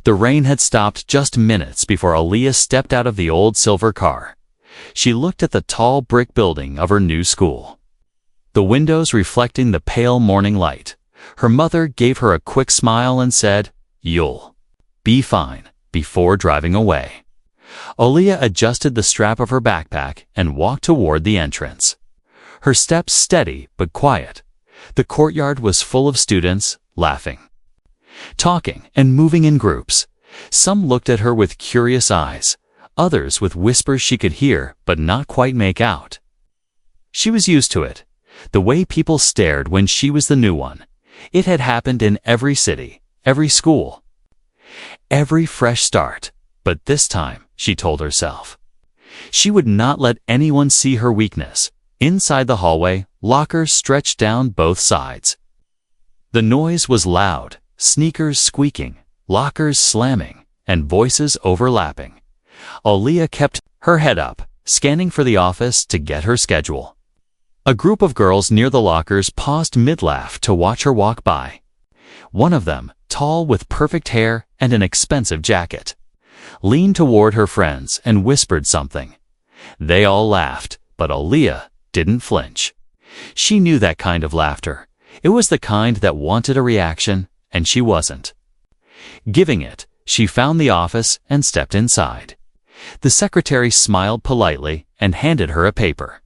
The rain had stopped just minutes before Aaliyah stepped out of the old silver car. She looked at the tall brick building of her new school, the windows reflecting the pale morning light. Her mother gave her a quick smile and said, "You'll be fine," before driving away. Aaliyah adjusted the strap of her backpack and walked toward the entrance. Her steps steady but quiet. The courtyard was full of students, laughing, talking, and moving in groups. Some looked at her with curious eyes, others with whispers she could hear but not quite make out. She was used to it, the way people stared when she was the new one. It had happened in every city, every school, every fresh start. But this time, she told herself, she would not let anyone see her weakness. Inside the hallway, lockers stretched down both sides. The noise was loud, sneakers squeaking, lockers slamming, and voices overlapping. Aaliyah kept her head up, scanning for the office to get her schedule. A group of girls near the lockers paused mid-laugh to watch her walk by. One of them, tall with perfect hair and an expensive jacket, leaned toward her friends and whispered something. They all laughed, but Aaliyah didn't flinch. She knew that kind of laughter. It was the kind that wanted a reaction, and she wasn't giving it. She found the office and stepped inside. The secretary smiled politely and handed her a paper.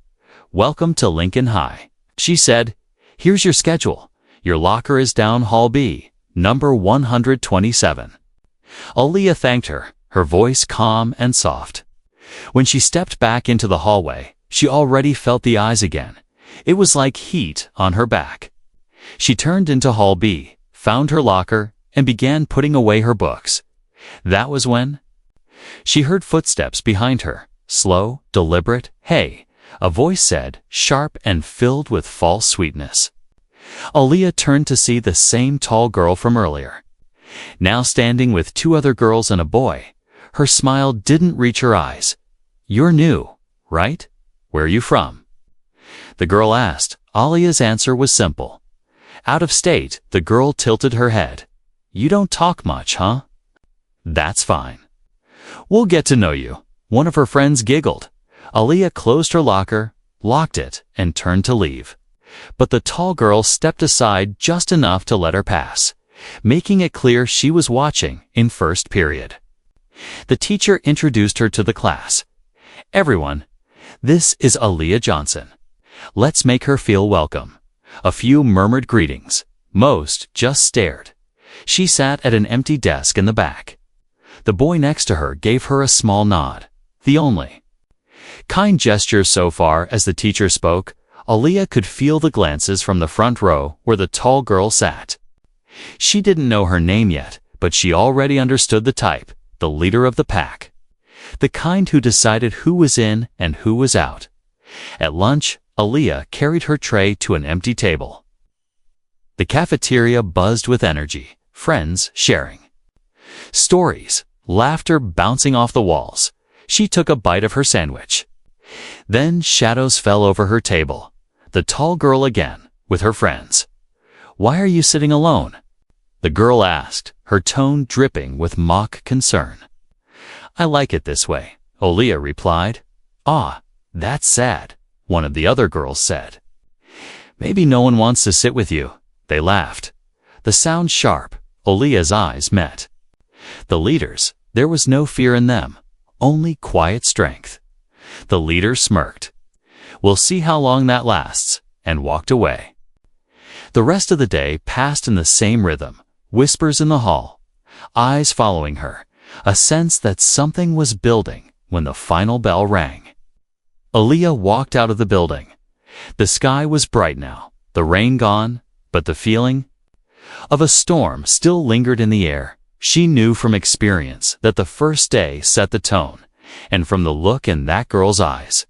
"Welcome to Lincoln High," she said. "Here's your schedule. Your locker is down Hall B, number 127. Aaliyah thanked her, her voice calm and soft. When she stepped back into the hallway, she already felt the eyes again. It was like heat on her back. She turned into Hall B, found her locker, and began putting away her books. That was when she heard footsteps behind her. Slow, deliberate, "Hey," a voice said, sharp and filled with false sweetness. Aaliyah turned to see the same tall girl from earlier, now standing with two other girls and a boy. Her smile didn't reach her eyes. "You're new, right? Where are you from?" the girl asked. Aaliyah's answer was simple. "Out of state." The girl tilted her head. "You don't talk much, huh?" "That's fine. We'll get to know you." One of her friends giggled. Aaliyah closed her locker, locked it, and turned to leave. But the tall girl stepped aside just enough to let her pass, making it clear she was watching in first period. The teacher introduced her to the class. "Everyone, this is Aaliyah Johnson. Let's make her feel welcome." A few murmured greetings. Most just stared. She sat at an empty desk in the back. The boy next to her gave her a small nod, the only kind gesture so far as the teacher spoke. Aaliyah could feel the glances from the front row where the tall girl sat. She didn't know her name yet, but she already understood the type, the leader of the pack, the kind who decided who was in and who was out. At lunch, Aaliyah carried her tray to an empty table. The cafeteria buzzed with energy, friends sharing stories, laughter bouncing off the walls. She took a bite of her sandwich. Then shadows fell over her table. The tall girl again, with her friends. "Why are you sitting alone?" the girl asked, her tone dripping with mock concern. "I like it this way," Aaliyah replied. "Ah, that's sad," one of the other girls said. "Maybe no one wants to sit with you." They laughed. The sound sharp. Aaliyah's eyes met the leader's. There was no fear in them, only quiet strength. The leader smirked. "We'll see how long that lasts," and walked away. The rest of the day passed in the same rhythm, whispers in the hall, eyes following her, a sense that something was building when the final bell rang. Aaliyah walked out of the building. The sky was bright now, the rain gone, but the feeling of a storm still lingered in the air. She knew from experience that the first day set the tone, and from the look in that girl's eyes,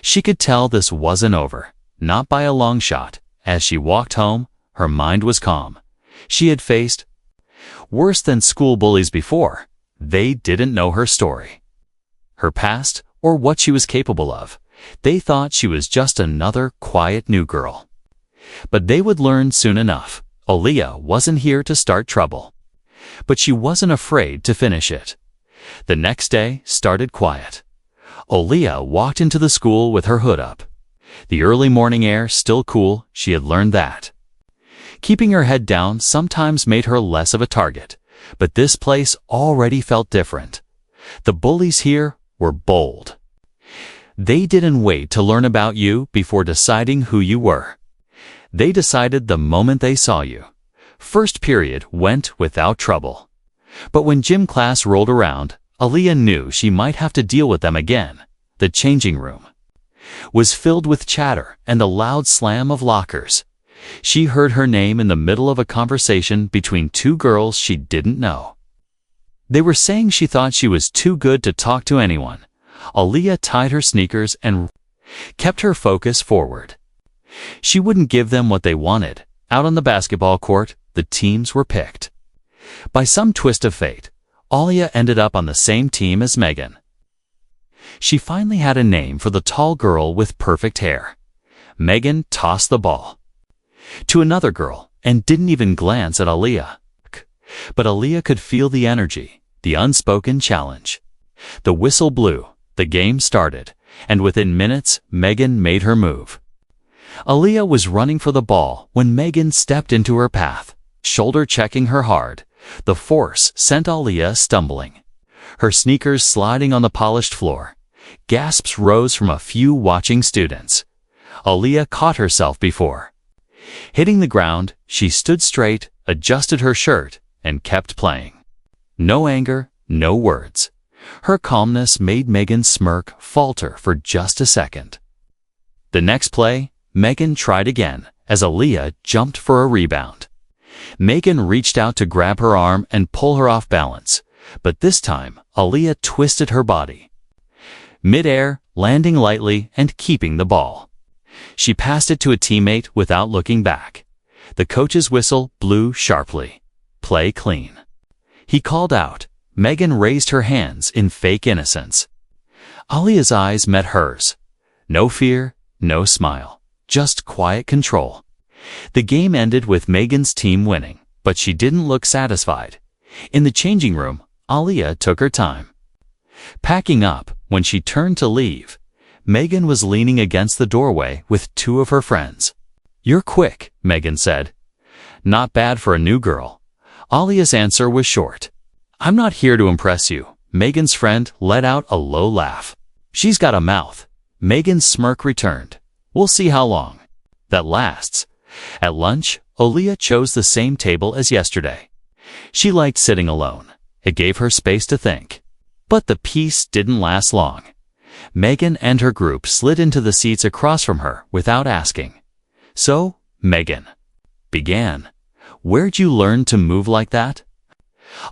she could tell this wasn't over, not by a long shot. As she walked home, her mind was calm. She had faced worse than school bullies before. They didn't know her story, her past, or what she was capable of. They thought she was just another quiet new girl. But they would learn soon enough. Aaliyah wasn't here to start trouble. But she wasn't afraid to finish it. The next day started quiet. Aaliyah walked into the school with her hood up. The early morning air still cool, she had learned that. Keeping her head down sometimes made her less of a target, but this place already felt different. The bullies here were bold. They didn't wait to learn about you before deciding who you were. They decided the moment they saw you. First period went without trouble. But when gym class rolled around, Aaliyah knew she might have to deal with them again. The changing room was filled with chatter and the loud slam of lockers. She heard her name in the middle of a conversation between two girls she didn't know. They were saying she thought she was too good to talk to anyone. Aaliyah tied her sneakers and kept her focus forward. She wouldn't give them what they wanted. Out on the basketball court, the teams were picked. By some twist of fate, Aaliyah ended up on the same team as Megan. She finally had a name for the tall girl with perfect hair. Megan tossed the ball to another girl and didn't even glance at Aaliyah. But Aaliyah could feel the energy, the unspoken challenge. The whistle blew, the game started, and within minutes, Megan made her move. Aaliyah was running for the ball when Megan stepped into her path, shoulder checking her hard. The force sent Aaliyah stumbling, her sneakers sliding on the polished floor. Gasps rose from a few watching students. Aaliyah caught herself before hitting the ground. She stood straight, adjusted her shirt, and kept playing. No anger, no words. Her calmness made Megan's smirk falter for just a second. The next play, Megan tried again as Aaliyah jumped for a rebound. Megan reached out to grab her arm and pull her off balance, but this time Aaliyah twisted her body. Mid-air, landing lightly and keeping the ball. She passed it to a teammate without looking back. The coach's whistle blew sharply. Play clean. He called out. Megan raised her hands in fake innocence. Aaliyah's eyes met hers. No fear, no smile, just quiet control. The game ended with Megan's team winning, but she didn't look satisfied. In the changing room, Aaliyah took her time. Packing up, when she turned to leave, Megan was leaning against the doorway with two of her friends. "You're quick," Megan said. "Not bad for a new girl." Aaliyah's answer was short. "I'm not here to impress you." Megan's friend let out a low laugh. "She's got a mouth." Megan's smirk returned. "We'll see how long that lasts." At lunch, Aaliyah chose the same table as yesterday. She liked sitting alone. It gave her space to think. But the peace didn't last long. Megan and her group slid into the seats across from her without asking. "So, Megan began. Where'd you learn to move like that?"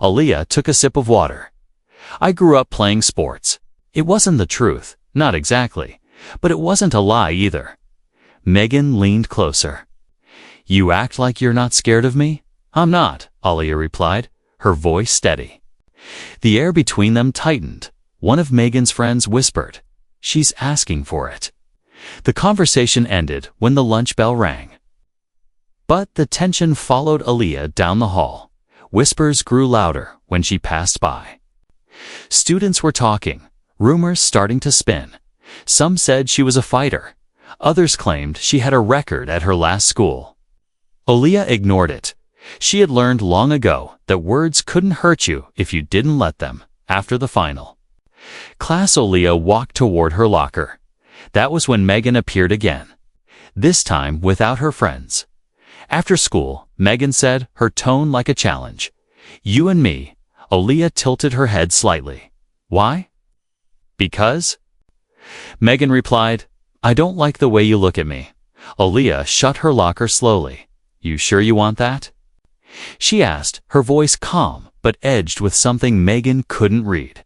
Aaliyah took a sip of water. "I grew up playing sports." It wasn't the truth, not exactly, but it wasn't a lie either. Megan leaned closer. "You act like you're not scared of me?" "I'm not," Aaliyah replied, her voice steady. The air between them tightened. One of Megan's friends whispered, "She's asking for it." The conversation ended when the lunch bell rang. But the tension followed Aaliyah down the hall. Whispers grew louder when she passed by. Students were talking, rumors starting to spin. Some said she was a fighter. Others claimed she had a record at her last school. Aaliyah ignored it. She had learned long ago that words couldn't hurt you if you didn't let them. After the final class, Aaliyah walked toward her locker. That was when Megan appeared again, this time without her friends. After school, Megan said, her tone like a challenge. "You and me." Aaliyah tilted her head slightly. "Why?" "Because?" Megan replied, "I don't like the way you look at me." Aaliyah shut her locker slowly. "You sure you want that?" she asked, her voice calm but edged with something Megan couldn't read.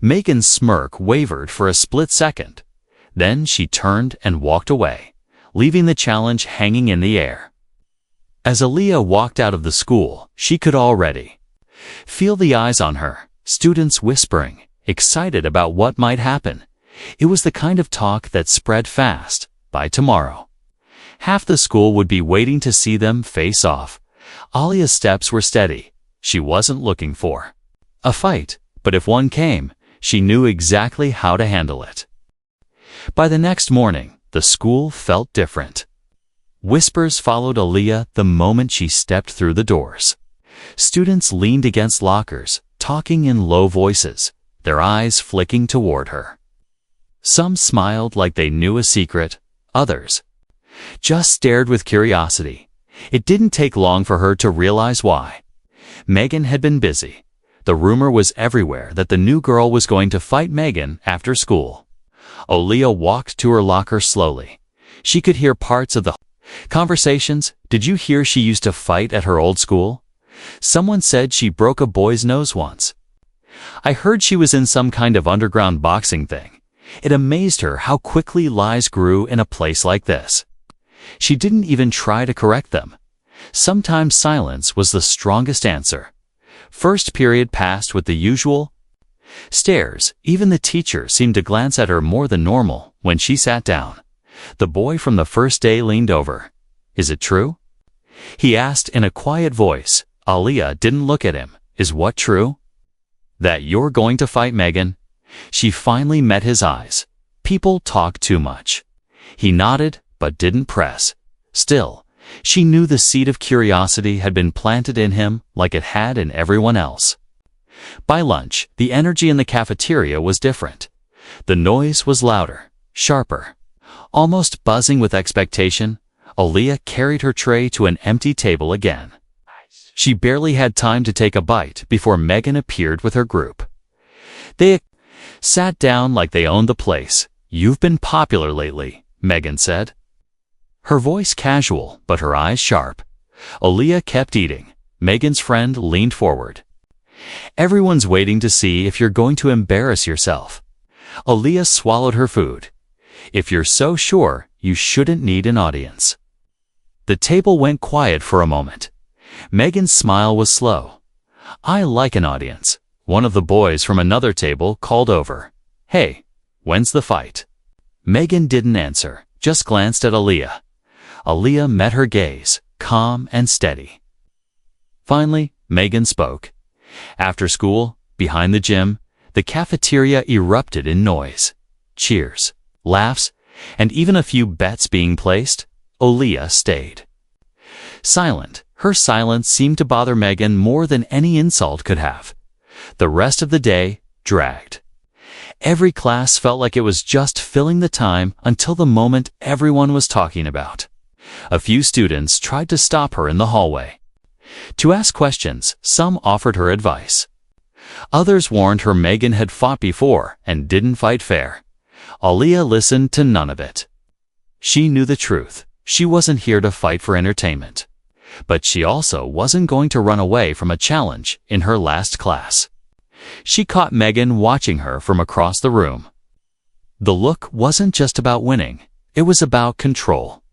Megan's smirk wavered for a split second. Then she turned and walked away, leaving the challenge hanging in the air. As Aaliyah walked out of the school, she could already feel the eyes on her, students whispering, excited about what might happen. It was the kind of talk that spread fast. By tomorrow, half the school would be waiting to see them face off. Aaliyah's steps were steady. she wasn't looking for a fight, but if one came, she knew exactly how to handle it. By the next morning, the school felt different. Whispers followed Aaliyah the moment she stepped through the doors. Students leaned against lockers, talking in low voices, their eyes flicking toward her. Some smiled like they knew a secret, others just stared with curiosity. It didn't take long for her to realize why. Megan had been busy. The rumor was everywhere that the new girl was going to fight Megan after school. Aaliyah walked to her locker slowly. She could hear parts of the conversations. Did you hear she used to fight at her old school? Someone said she broke a boy's nose once. I heard she was in some kind of underground boxing thing. It amazed her how quickly lies grew in a place like this. She didn't even try to correct them. Sometimes silence was the strongest answer. First period passed with the usual stares. Even the teacher seemed to glance at her more than normal when she sat down. The boy from the first day leaned over. Is it true? He asked in a quiet voice. Aaliyah didn't look at him. Is what true? That you're going to fight Megan? She finally met his eyes. People talk too much. He nodded, but didn't press. Still, she knew the seed of curiosity had been planted in him like it had in everyone else. By lunch, the energy in the cafeteria was different. The noise was louder, sharper. Almost buzzing with expectation, Aaliyah carried her tray to an empty table again. She barely had time to take a bite before Megan appeared with her group. They sat down like they owned the place. You've been popular lately, Megan said. Her voice casual, but her eyes sharp. Aaliyah kept eating. Megan's friend leaned forward. Everyone's waiting to see if you're going to embarrass yourself. Aaliyah swallowed her food. If you're so sure, you shouldn't need an audience. The table went quiet for a moment. Megan's smile was slow. I like an audience. One of the boys from another table called over. Hey, when's the fight? Megan didn't answer, just glanced at Aaliyah. Aaliyah met her gaze, calm and steady. Finally, Megan spoke. After school, behind the gym, the cafeteria erupted in noise. Cheers, laughs, and even a few bets being placed. Aaliyah stayed. Silent, her silence seemed to bother Megan more than any insult could have. The rest of the day dragged. Every class felt like it was just filling the time until the moment everyone was talking about. A few students tried to stop her in the hallway. To ask questions, some offered her advice. Others warned her Megan had fought before and didn't fight fair. Aaliyah listened to none of it. She knew the truth. She wasn't here to fight for entertainment. But she also wasn't going to run away from a challenge in her last class. She caught Megan watching her from across the room. The look wasn't just about winning. It was about control.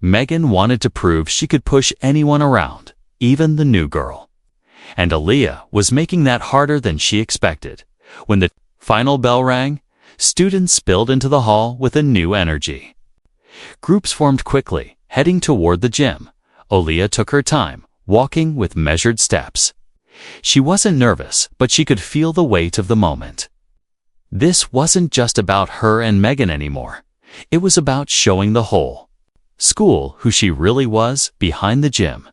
Megan wanted to prove she could push anyone around, even the new girl. And Aaliyah was making that harder than she expected. When the final bell rang, students spilled into the hall with a new energy. Groups formed quickly, heading toward the gym. Aaliyah took her time, walking with measured steps. She wasn't nervous, but she could feel the weight of the moment. This wasn't just about her and Megan anymore. It was about showing the whole school who she really was behind the gym.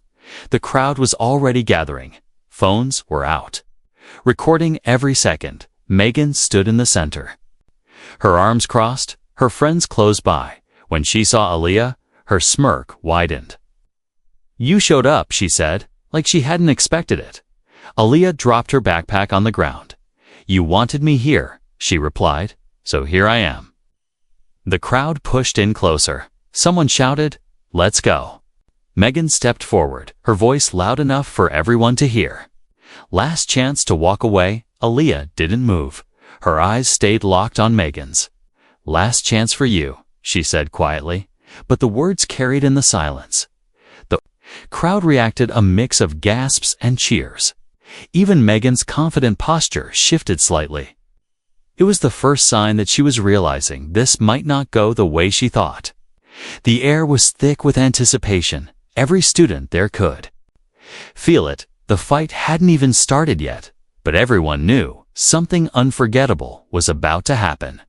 The crowd was already gathering. Phones were out. Recording every second, Megan stood in the center. Her arms crossed, her friends close by. When she saw Aaliyah, her smirk widened. You showed up, she said, like she hadn't expected it. Aaliyah dropped her backpack on the ground. You wanted me here, she replied, so here I am. The crowd pushed in closer. Someone shouted, let's go. Megan stepped forward, her voice loud enough for everyone to hear. Last chance to walk away, Aaliyah didn't move. Her eyes stayed locked on Megan's. Last chance for you, she said quietly, but the words carried in the silence. The crowd reacted a mix of gasps and cheers. Even Megan's confident posture shifted slightly. It was the first sign that she was realizing this might not go the way she thought. The air was thick with anticipation. Every student there could feel it. The fight hadn't even started yet, but everyone knew something unforgettable was about to happen.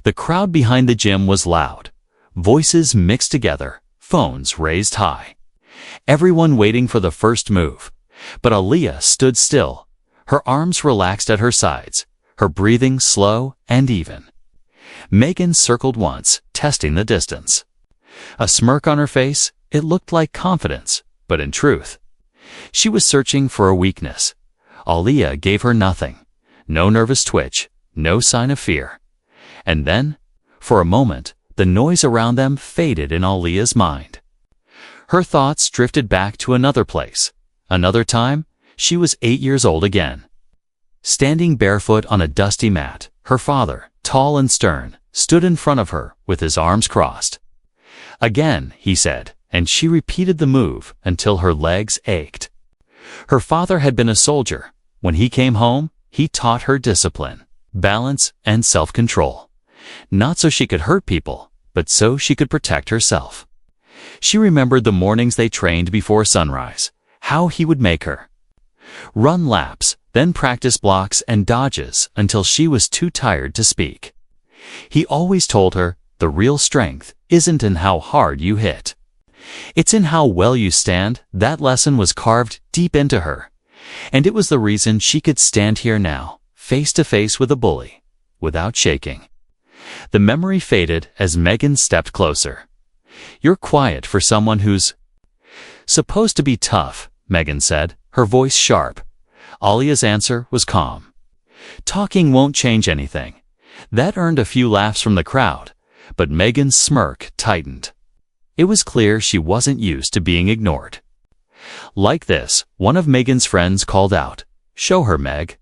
The crowd behind the gym was loud. Voices mixed together, phones raised high. Everyone waiting for the first move. But Aaliyah stood still, her arms relaxed at her sides, her breathing slow and even. Megan circled once, testing the distance. A smirk on her face, it looked like confidence, but in truth, she was searching for a weakness. Aaliyah gave her nothing. No nervous twitch, no sign of fear. And then, for a moment, the noise around them faded in Aaliyah's mind. Her thoughts drifted back to another place. Another time, she was 8 years old again. Standing barefoot on a dusty mat, her father, tall and stern, stood in front of her with his arms crossed. Again, he said, and she repeated the move until her legs ached. Her father had been a soldier. When he came home, he taught her discipline, balance, and self-control. Not so she could hurt people, but so she could protect herself. She remembered the mornings they trained before sunrise, how he would make her run laps, then practice blocks and dodges until she was too tired to speak. He always told her, the real strength isn't in how hard you hit. It's in how well you stand. That lesson was carved deep into her. And it was the reason she could stand here now, face to face with a bully, without shaking. The memory faded as Megan stepped closer. "You're quiet for someone who's supposed to be tough," Megan said, her voice sharp. Aaliyah's answer was calm. "Talking won't change anything." That earned a few laughs from the crowd, but Megan's smirk tightened. It was clear she wasn't used to being ignored. Like this, one of Megan's friends called out, "Show her, Meg."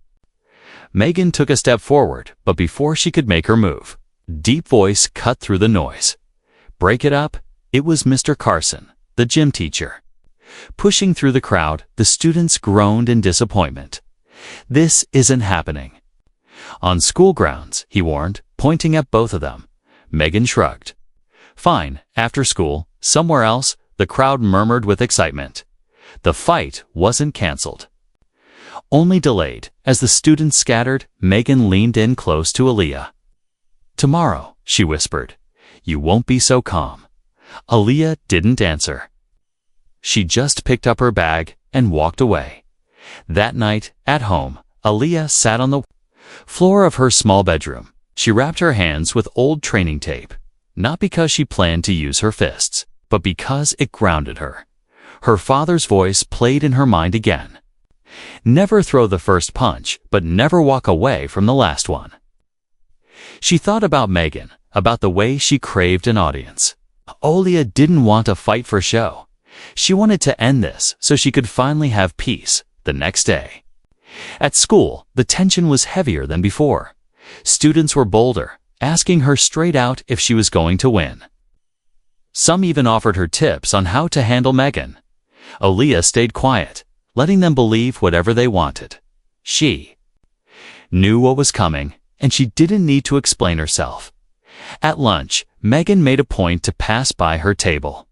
Megan took a step forward, but before she could make her move, deep voice cut through the noise. "Break it up." It was Mr. Carson, the gym teacher. Pushing through the crowd, the students groaned in disappointment. "This isn't happening." "On school grounds," he warned, pointing at both of them. Megan shrugged. "Fine, after school, somewhere else," the crowd murmured with excitement. The fight wasn't canceled. Only delayed. As the students scattered, Megan leaned in close to Aaliyah. "Tomorrow," she whispered, "you won't be so calm." Aaliyah didn't answer. She just picked up her bag and walked away. That night, at home, Aaliyah sat on the floor of her small bedroom. She wrapped her hands with old training tape, not because she planned to use her fists, but because it grounded her. Her father's voice played in her mind again. Never throw the first punch, but never walk away from the last one. She thought about Megan, about the way she craved an audience. Aaliyah didn't want a fight for show. She wanted to end this so she could finally have peace the next day. At school, the tension was heavier than before. Students were bolder, asking her straight out if she was going to win. Some even offered her tips on how to handle Megan. Aaliyah stayed quiet, letting them believe whatever they wanted. She knew what was coming, and she didn't need to explain herself. At lunch, Megan made a point to pass by her table.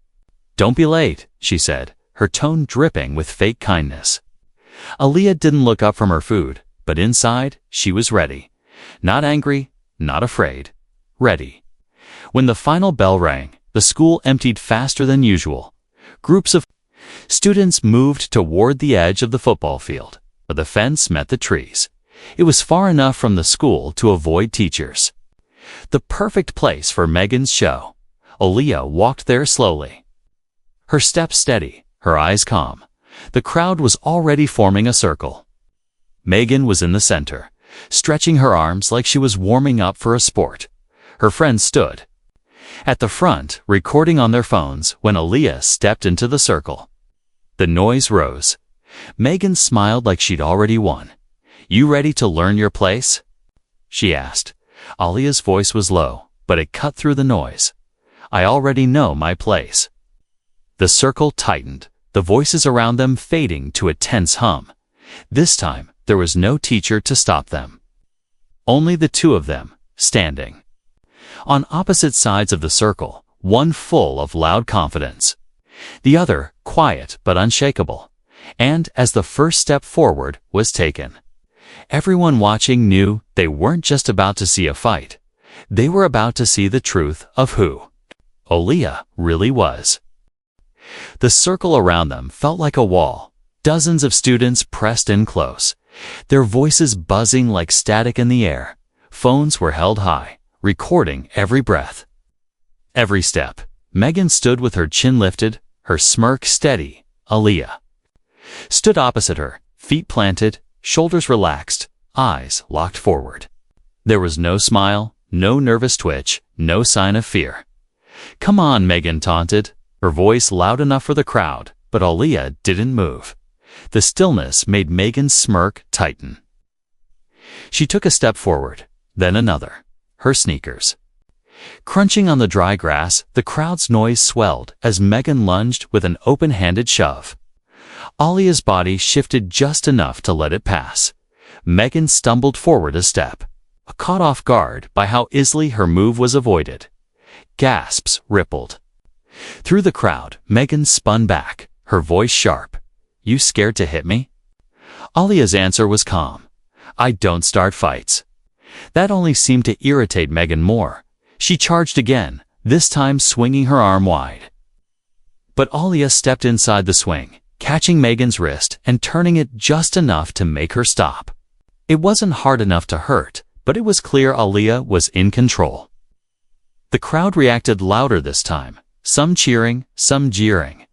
"Don't be late," she said, her tone dripping with fake kindness. Aaliyah didn't look up from her food, but inside, she was ready. Not angry, not afraid. Ready. When the final bell rang, the school emptied faster than usual. Groups of students moved toward the edge of the football field, but the fence met the trees. It was far enough from the school to avoid teachers. The perfect place for Megan's show. Aaliyah walked there slowly. Her steps steady, her eyes calm. The crowd was already forming a circle. Megan was in the center, stretching her arms like she was warming up for a sport. Her friends stood at the front, recording on their phones when Aaliyah stepped into the circle. The noise rose. Megan smiled like she'd already won. "You ready to learn your place?" she asked. Aaliyah's voice was low, but it cut through the noise. "I already know my place." The circle tightened, the voices around them fading to a tense hum. This time, there was no teacher to stop them. Only the two of them, standing on opposite sides of the circle, one full of loud confidence, the other quiet but unshakable. And as the first step forward was taken, everyone watching knew they weren't just about to see a fight. They were about to see the truth of who Aaliyah really was. The circle around them felt like a wall. Dozens of students pressed in close, their voices buzzing like static in the air. Phones were held high, recording every breath, every step. Megan stood with her chin lifted, her smirk steady. Aaliyah stood opposite her, feet planted, shoulders relaxed, eyes locked forward. There was no smile, no nervous twitch, no sign of fear. "Come on," Megan taunted, her voice loud enough for the crowd, but Aaliyah didn't move. The stillness made Megan's smirk tighten. She took a step forward, then another, her sneakers crunching on the dry grass. The crowd's noise swelled as Megan lunged with an open-handed shove. Aaliyah's body shifted just enough to let it pass. Megan stumbled forward a step, caught off guard by how easily her move was avoided. Gasps rippled through the crowd. Megan spun back, her voice sharp. "You scared to hit me?" Aaliyah's answer was calm. "I don't start fights." That only seemed to irritate Megan more. She charged again, this time swinging her arm wide. But Aaliyah stepped inside the swing, catching Megan's wrist and turning it just enough to make her stop. It wasn't hard enough to hurt, but it was clear Aaliyah was in control. The crowd reacted louder this time, some cheering, some jeering.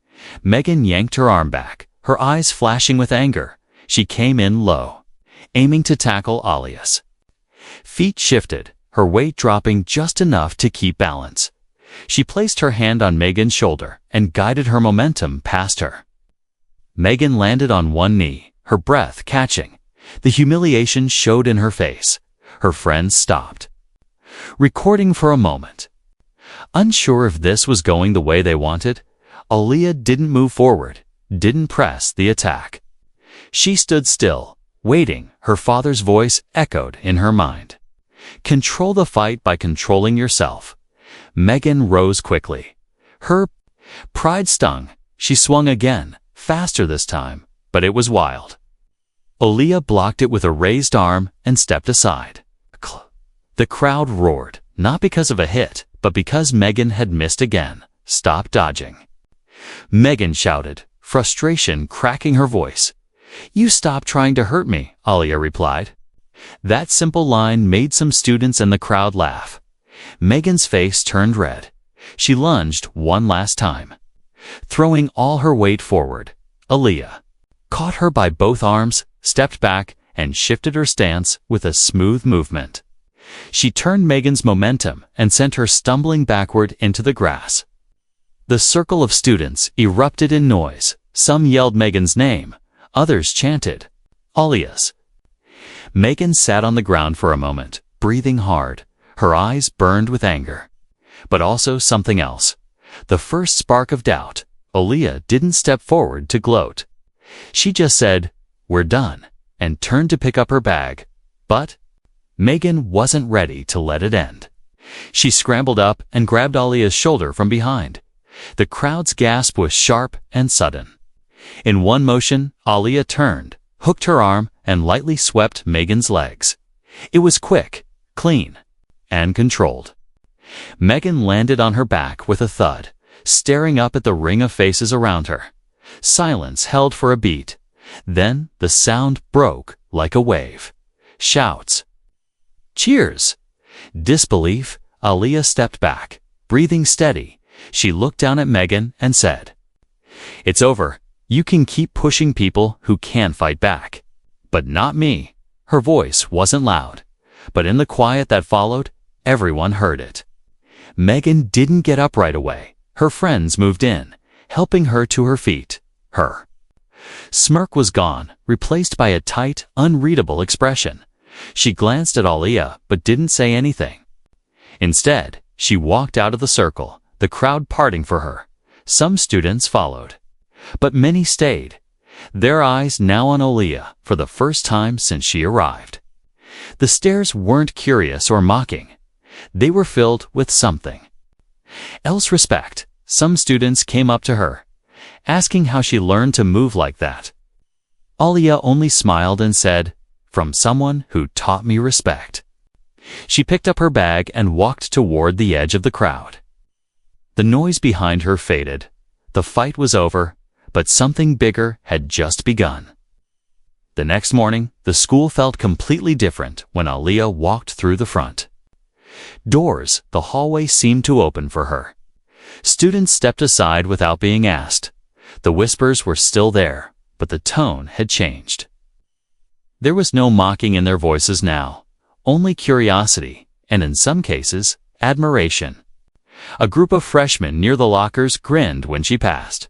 Megan yanked her arm back, her eyes flashing with anger. She came in low, aiming to tackle Aaliyah's. Feet shifted, her weight dropping just enough to keep balance. She placed her hand on Megan's shoulder and guided her momentum past her. Megan landed on one knee, her breath catching. The humiliation showed in her face. Her friends stopped, recording for a moment. Unsure if this was going the way they wanted, Aaliyah didn't move forward, didn't press the attack. She stood still, waiting. Her father's voice echoed in her mind. "Control the fight by controlling yourself." Megan rose quickly. Her pride stung. She swung again, faster this time, but it was wild. Aaliyah blocked it with a raised arm and stepped aside. The crowd roared, not because of a hit, but because Megan had missed again. "Stop dodging," Megan shouted, frustration cracking her voice. "You stop trying to hurt me," Aaliyah replied. That simple line made some students in the crowd laugh. Megan's face turned red. She lunged one last time, throwing all her weight forward. Aaliyah caught her by both arms, stepped back, and shifted her stance with a smooth movement. She turned Megan's momentum and sent her stumbling backward into the grass. The circle of students erupted in noise. Some yelled Megan's name, others chanted Aaliyah's. Megan sat on the ground for a moment, breathing hard. Her eyes burned with anger, but also something else. The first spark of doubt. Aaliyah didn't step forward to gloat. She just said, "We're done," and turned to pick up her bag. But Megan wasn't ready to let it end. She scrambled up and grabbed Aaliyah's shoulder from behind. The crowd's gasp was sharp and sudden. In one motion, Aaliyah turned, hooked her arm, and lightly swept Megan's legs. It was quick, clean, and controlled. Megan landed on her back with a thud, staring up at the ring of faces around her. Silence held for a beat. Then the sound broke like a wave. Shouts. Cheers. Disbelief. Aaliyah stepped back, breathing steady. She looked down at Megan and said, "It's over. You can keep pushing people who can fight back. But not me." Her voice wasn't loud, but in the quiet that followed, everyone heard it. Megan didn't get up right away. Her friends moved in, helping her to her feet. Her smirk was gone, replaced by a tight, unreadable expression. She glanced at Aaliyah but didn't say anything. Instead, she walked out of the circle, the crowd parting for her. Some students followed, but many stayed, their eyes now on Aaliyah for the first time since she arrived. The stares weren't curious or mocking. They were filled with something else. Respect. Some students came up to her, asking how she learned to move like that. Aaliyah only smiled and said, "From someone who taught me respect." She picked up her bag and walked toward the edge of the crowd. The noise behind her faded. The fight was over, but something bigger had just begun. The next morning, the school felt completely different when Aaliyah walked through the front. Doors, the hallway seemed to open for her. Students stepped aside without being asked. The whispers were still there, but the tone had changed. There was no mocking in their voices now, only curiosity, and in some cases, admiration. A group of freshmen near the lockers grinned when she passed.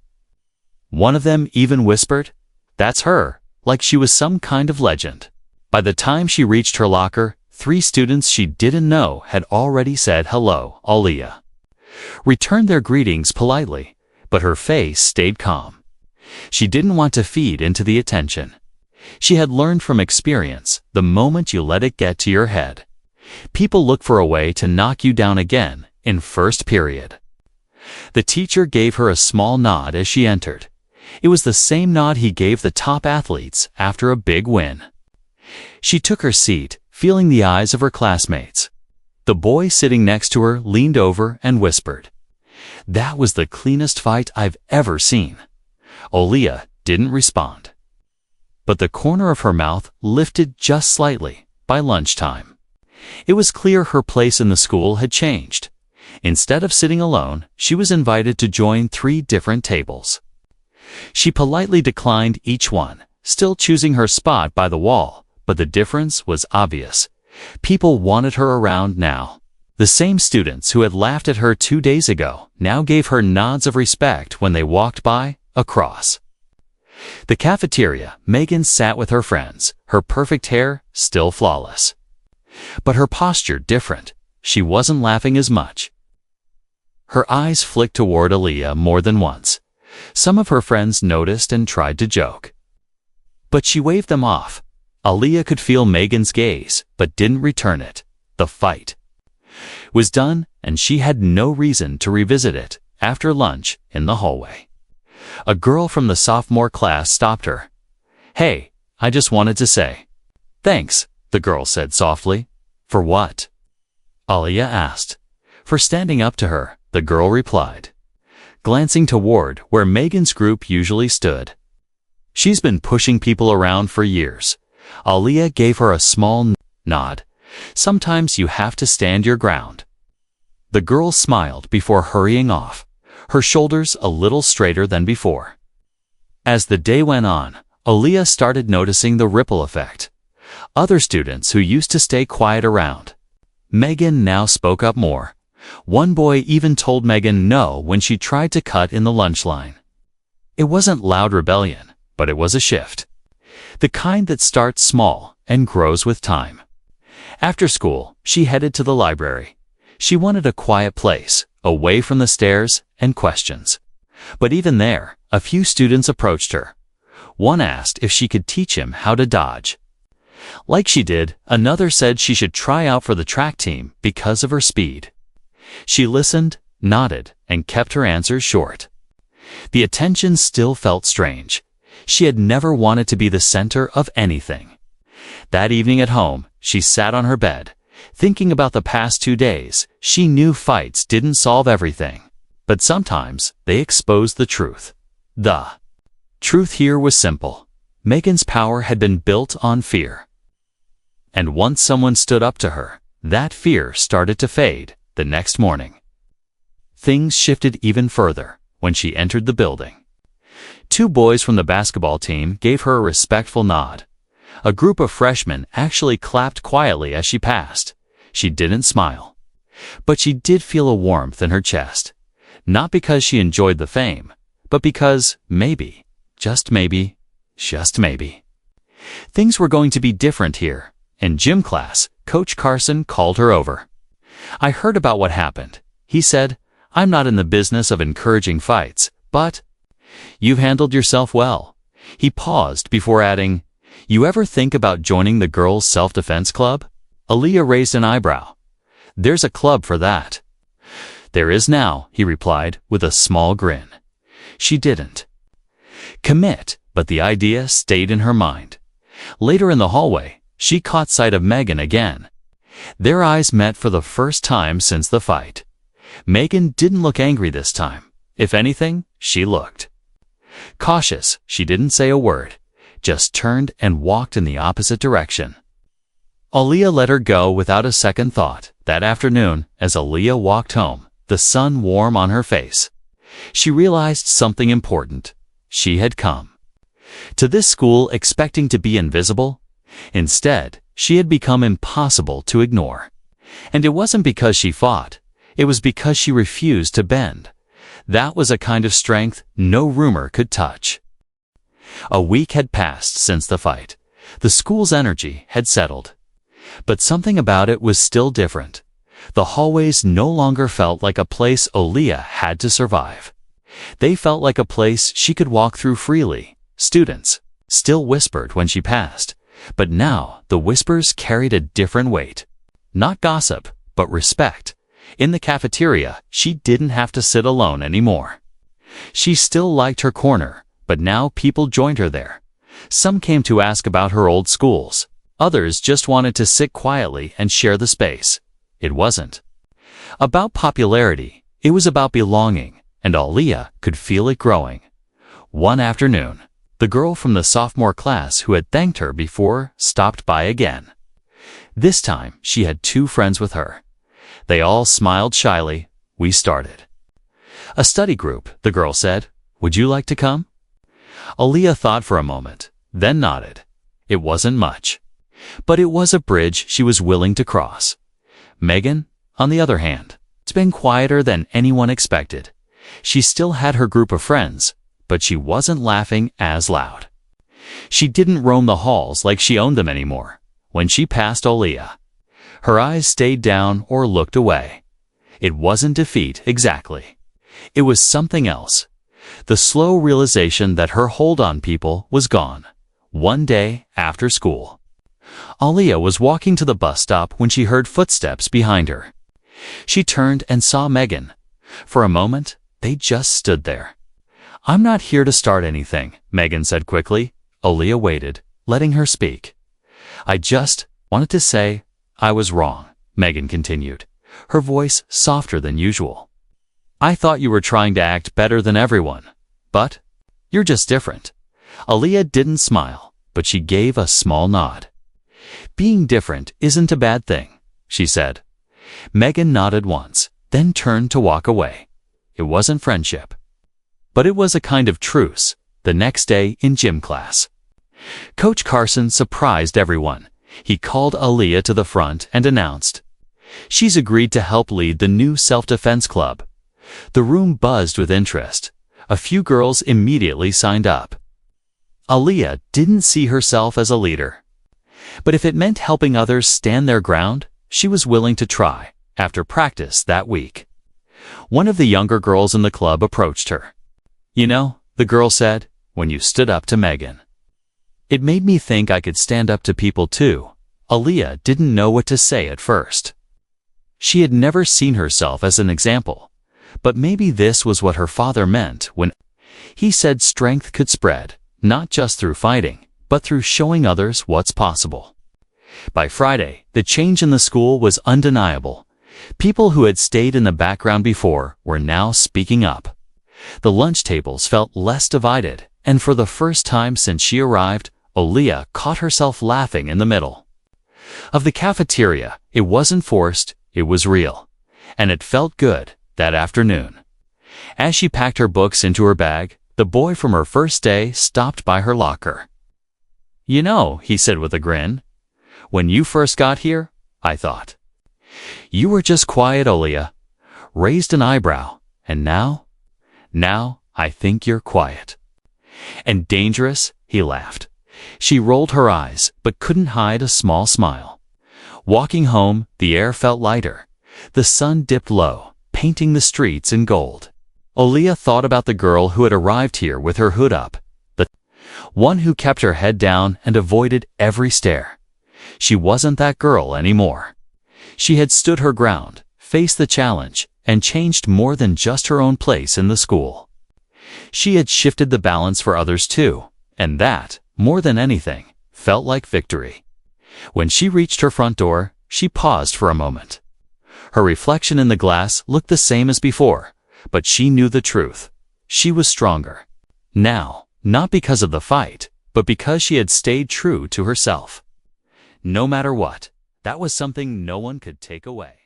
One of them even whispered, "That's her," like she was some kind of legend. By the time she reached her locker, 3 students she didn't know had already said hello, Aaliyah. Returned their greetings politely, but her face stayed calm. She didn't want to feed into the attention. She had learned from experience, the moment you let it get to your head, people look for a way to knock you down again in first period. The teacher gave her a small nod as she entered. It was the same nod he gave the top athletes after a big win. She took her seat, feeling the eyes of her classmates. The boy sitting next to her leaned over and whispered, "That was the cleanest fight I've ever seen." Aaliyah didn't respond. But the corner of her mouth lifted just slightly by lunchtime. It was clear her place in the school had changed. Instead of sitting alone, she was invited to join 3 different tables. She politely declined each one, still choosing her spot by the wall, but the difference was obvious. People wanted her around now. The same students who had laughed at her 2 days ago now gave her nods of respect when they walked by, across. The cafeteria, Megan sat with her friends, her perfect hair still flawless. But her posture different. She wasn't laughing as much. Her eyes flicked toward Aaliyah more than once. Some of her friends noticed and tried to joke. But she waved them off. Aaliyah could feel Megan's gaze, but didn't return it. The fight was done, and she had no reason to revisit it after lunch in the hallway. A girl from the sophomore class stopped her. "Hey, I just wanted to say." "Thanks," the girl said softly. "For what?" Aaliyah asked. "For standing up to her," the girl replied, glancing toward where Megan's group usually stood. "She's been pushing people around for years." Aaliyah gave her a small nod. "Sometimes you have to stand your ground." The girl smiled before hurrying off, her shoulders a little straighter than before. As the day went on, Aaliyah started noticing the ripple effect. Other students who used to stay quiet around Megan now spoke up more. One boy even told Megan no when she tried to cut in the lunch line. It wasn't loud rebellion, but it was a shift. The kind that starts small and grows with time. After school, she headed to the library. She wanted a quiet place, away from the stares and questions. But even there, a few students approached her. One asked if she could teach him how to dodge. Like she did, another said she should try out for the track team because of her speed. She listened, nodded, and kept her answers short. The attention still felt strange. She had never wanted to be the center of anything. That evening at home, she sat on her bed, thinking about the past 2 days. She knew fights didn't solve everything, but sometimes they exposed the truth. The truth here was simple. Megan's power had been built on fear. And once someone stood up to her, that fear started to fade. The next morning, things shifted even further when she entered the building. 2 boys from the basketball team gave her a respectful nod. A group of freshmen actually clapped quietly as she passed. She didn't smile, but she did feel a warmth in her chest. Not because she enjoyed the fame, but because maybe, just maybe, things were going to be different here. In gym class, Coach Carson called her over. "I heard about what happened," he said. "I'm not in the business of encouraging fights, but you've handled yourself well." He paused before adding, "You ever think about joining the girls' self-defense club?" Aaliyah raised an eyebrow. "There's a club for that." "There is now," he replied with a small grin. She didn't commit, but the idea stayed in her mind. Later in the hallway, she caught sight of Megan again. Their eyes met for the first time since the fight. Megan didn't look angry this time. If anything, she looked cautious. She didn't say a word, just turned and walked in the opposite direction. Aaliyah let her go without a second thought. That afternoon, as Aaliyah walked home, the sun warm on her face, she realized something important. She had come to this school expecting to be invisible. Instead, she had become impossible to ignore. And it wasn't because she fought. It was because she refused to bend. That was a kind of strength no rumor could touch. A week had passed since the fight. The school's energy had settled. But something about it was still different. The hallways no longer felt like a place Aaliyah had to survive. They felt like a place she could walk through freely. Students still whispered when she passed, but now the whispers carried a different weight. Not gossip, but respect. In the cafeteria, she didn't have to sit alone anymore. She still liked her corner, but now people joined her there. Some came to ask about her old schools. Others just wanted to sit quietly and share the space. It wasn't about popularity. It was about belonging, and Aaliyah could feel it growing. One afternoon, the girl from the sophomore class who had thanked her before stopped by again. This time, she had 2 friends with her. They all smiled shyly. We started a study group, the girl said. Would you like to come? Aaliyah thought for a moment, then nodded. It wasn't much, but it was a bridge she was willing to cross. Megan, on the other hand, had been quieter than anyone expected. She still had her group of friends, but she wasn't laughing as loud. She didn't roam the halls like she owned them anymore. When she passed Aaliyah, her eyes stayed down or looked away. It wasn't defeat exactly. It was something else. The slow realization that her hold on people was gone. One day after school, Aaliyah was walking to the bus stop when she heard footsteps behind her. She turned and saw Megan. For a moment, they just stood there. I'm not here to start anything, Megan said quickly. Aaliyah waited, letting her speak. I just wanted to say I was wrong, Megan continued, her voice softer than usual. I thought you were trying to act better than everyone, but you're just different. Aaliyah didn't smile, but she gave a small nod. Being different isn't a bad thing, she said. Megan nodded once, then turned to walk away. It wasn't friendship, but it was a kind of truce. The next day in gym class, Coach Carson surprised everyone. He called Aaliyah to the front and announced, she's agreed to help lead the new self-defense club. The room buzzed with interest. A few girls immediately signed up. Aaliyah didn't see herself as a leader, but if it meant helping others stand their ground, she was willing to try. After practice that week, one of the younger girls in the club approached her. You know, the girl said, when you stood up to Megan, it made me think I could stand up to people too. Aaliyah didn't know what to say at first. She had never seen herself as an example, but maybe this was what her father meant when he said strength could spread, not just through fighting, but through showing others what's possible. By Friday, the change in the school was undeniable. People who had stayed in the background before were now speaking up. The lunch tables felt less divided, and for the first time since she arrived, Aaliyah caught herself laughing in the middle of the cafeteria. It wasn't forced, it was real. And it felt good that afternoon. As she packed her books into her bag, the boy from her first day stopped by her locker. You know, he said with a grin, when you first got here, I thought you were just quiet, Aaliyah. Raised an eyebrow, and now I think you're quiet. And dangerous, he laughed. She rolled her eyes, but couldn't hide a small smile. Walking home, the air felt lighter. The sun dipped low, painting the streets in gold. Aaliyah thought about the girl who had arrived here with her hood up, the one who kept her head down and avoided every stare. She wasn't that girl anymore. She had stood her ground, faced the challenge, and changed more than just her own place in the school. She had shifted the balance for others too. And that, more than anything, felt like victory. When she reached her front door, she paused for a moment. Her reflection in the glass looked the same as before, but she knew the truth. She was stronger. Now, not because of the fight, but because she had stayed true to herself. No matter what, that was something no one could take away.